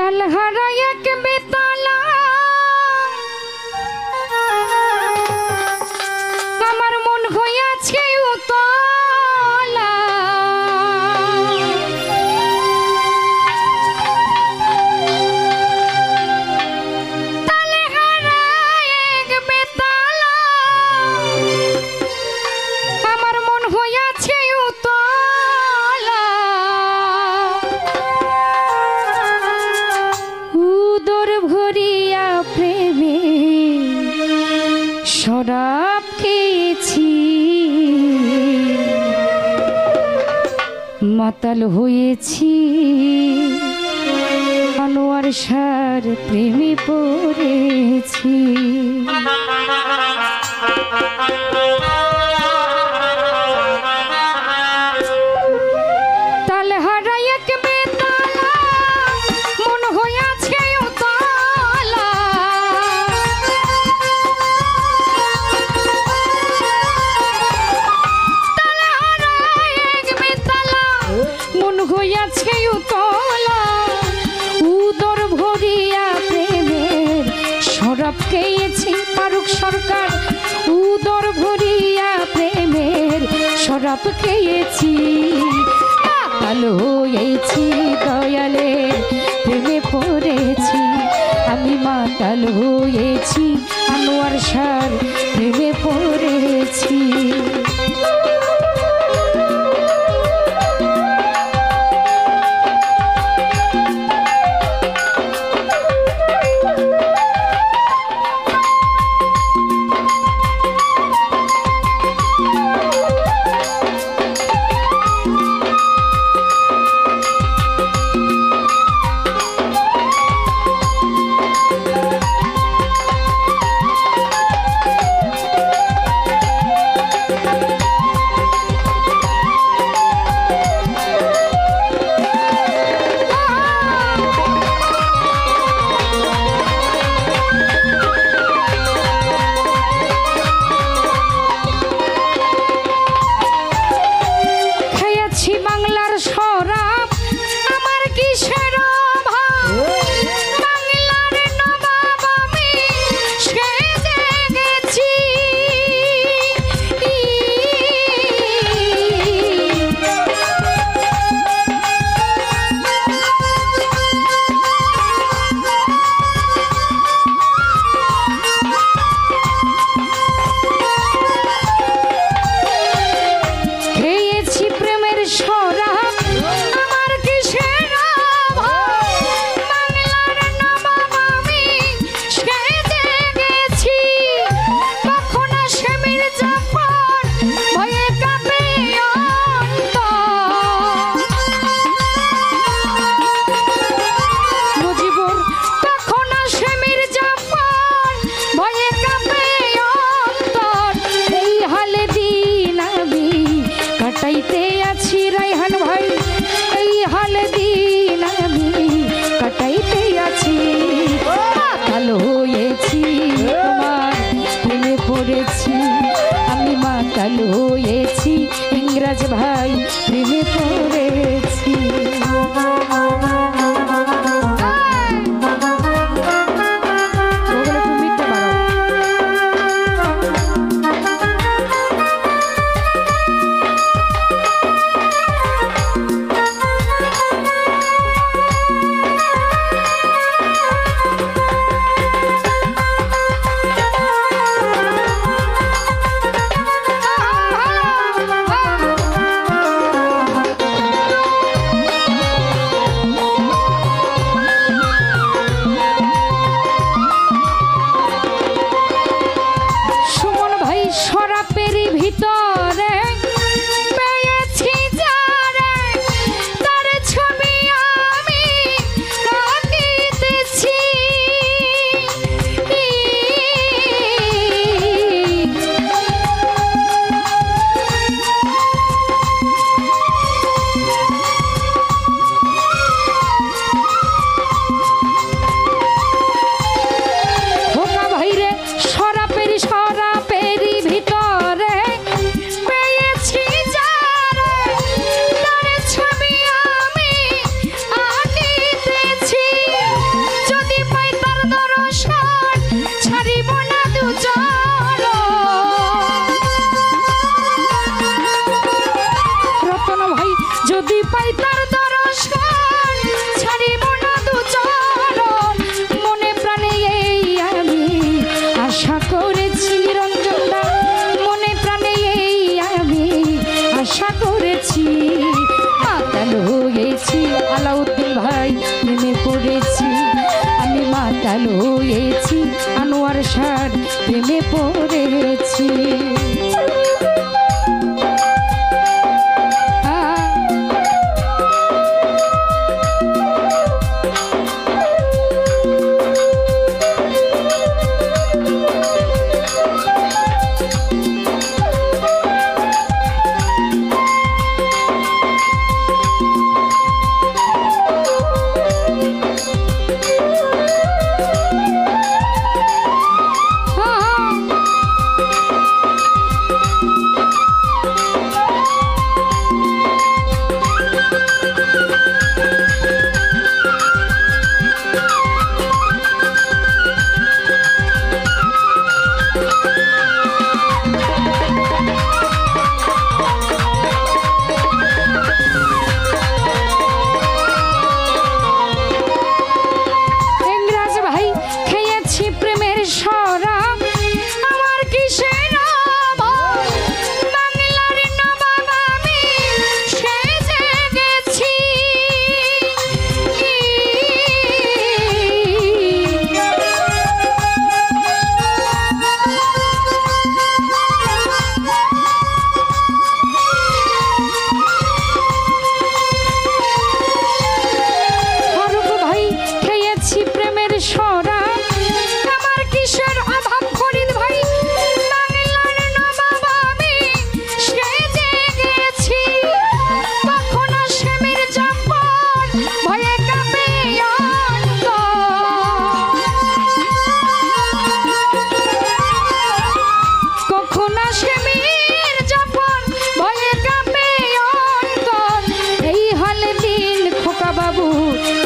তালহারা এক বেতালা আমার মন হইয়াছে উতলা তালহারা এক বেতালা আমার মন হইয়াছে উতলা উদর ভরিয়া প্রেমে শরাব খেয়েছি মাতাল হয়েছি আনোয়ার শাহর প্রেমে পড়েছি তালহারা এক বেতালা মন হইয়াছে উতলা তালহারা এক বেতালা মন হইয়াছে উতলা উদর ভরিয়া প্রেমের শরাব খেয়েছি ফারুক সরকার উদর ভরিয়া প্রেমের শরাব খেয়েছি মাতাল হয়েছি দয়ালের প্রেমে পড়েছি আমি মাতাল হয়েছি আনোয়ার শাহর প্রেমে পড়েছি বাংলার শরাব আমার কিসের অভাব বাংলার নবাব আমি সেজে গেছি খেয়েছি প্রেমের শরাব আমার কিসের অভাব বাংলার নবাব আমি সেজে গেছি কখন আসে মির্জাফর ভয়ে কাঁপে অন্তর মুজিবুর কখন আসে মির্জাফর ভয়ে কাঁপে অন্তর এই হালে দিন আমি কাটাইতে আছি রায়হান ভাই এই হালে দিন আমি কাটাইতে আছি মাতাল হয়েছি তোমার প্রেমে পড়েছি আমি মাতাল হয়েছি ইংরাজ ভাই প্রেমে পড়েছি প্রেমে পড়েছি আমি মাতাল হয়েছি আনোয়ার শাহর প্রেমে পড়েছি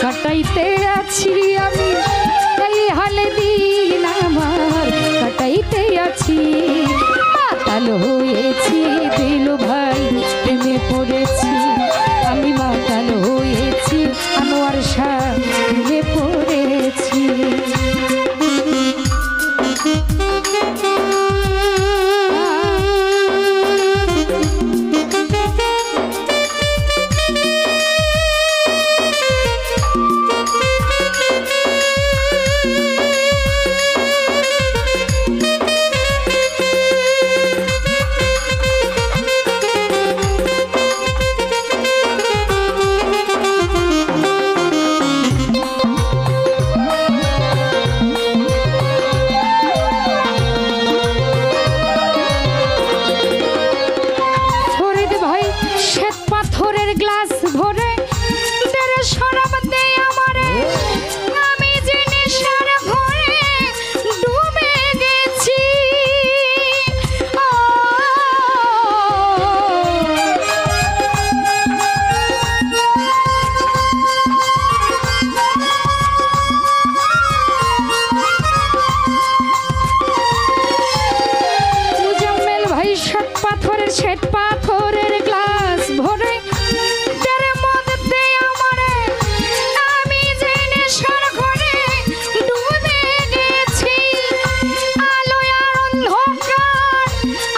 কাটাইতে আছি আমি এই হালে দিন আমার কাটাইতে আছি মাতাল হয়েছি দিলু ভাই প্রেমে পড়েছি আমি মাতাল হয়েছি আনোয়ার শাহ প্রেমে পড়েছি শ্বেত পাথরের গ্লাস ভরে তেরে মদ দে আমারে আমি যে নেশার ঘরে ডুবে গেছি আলো আর অন্ধকার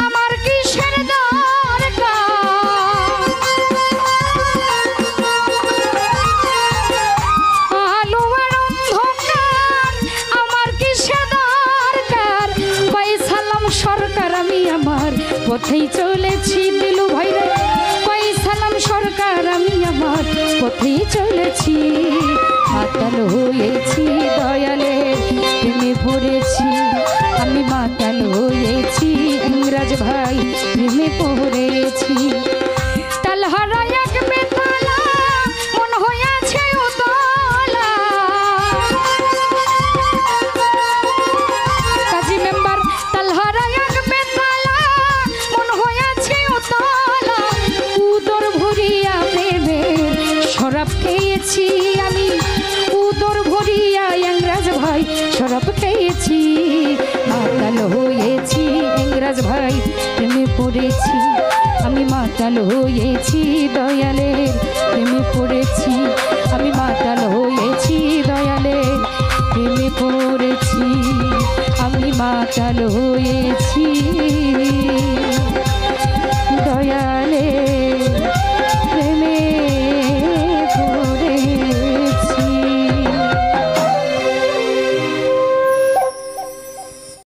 আমার কিসের দরকার আলো আর অন্ধকার আমার কিসের দরকার পয়সালাম সরকার আমি আমার পথেই চলেছি দিলু ভাই রে পয়সালাম সরকার আমি আমার পথেই চলেছি মাতাল হয়েছি দয়ালের প্রেমে পড়েছি আমি মাতাল হয়েছি ইংরাজ ভাই প্রেমে পড়েছি তালহারা এক বেতালা মন হয়েছে উতলা কাজী মেম্বার তালহারা এক বেতালা মন হয়েছে উতলা উদর ভরিয়া প্রেমের শরাব খেয়েছি আমি উদর ভরিয়া ইংরাজ ভাই শরাব খেয়েছি মাতাল হয়েছি ইংরাজ ভাই প্রেমে পড়েছি আমি মাতাল হয়েছি দয়ালের প্রেমে পড়েছি আমি মাতাল হয়েছি দয়ালের প্রেমে পড়েছি আমি মাতাল হয়েছি।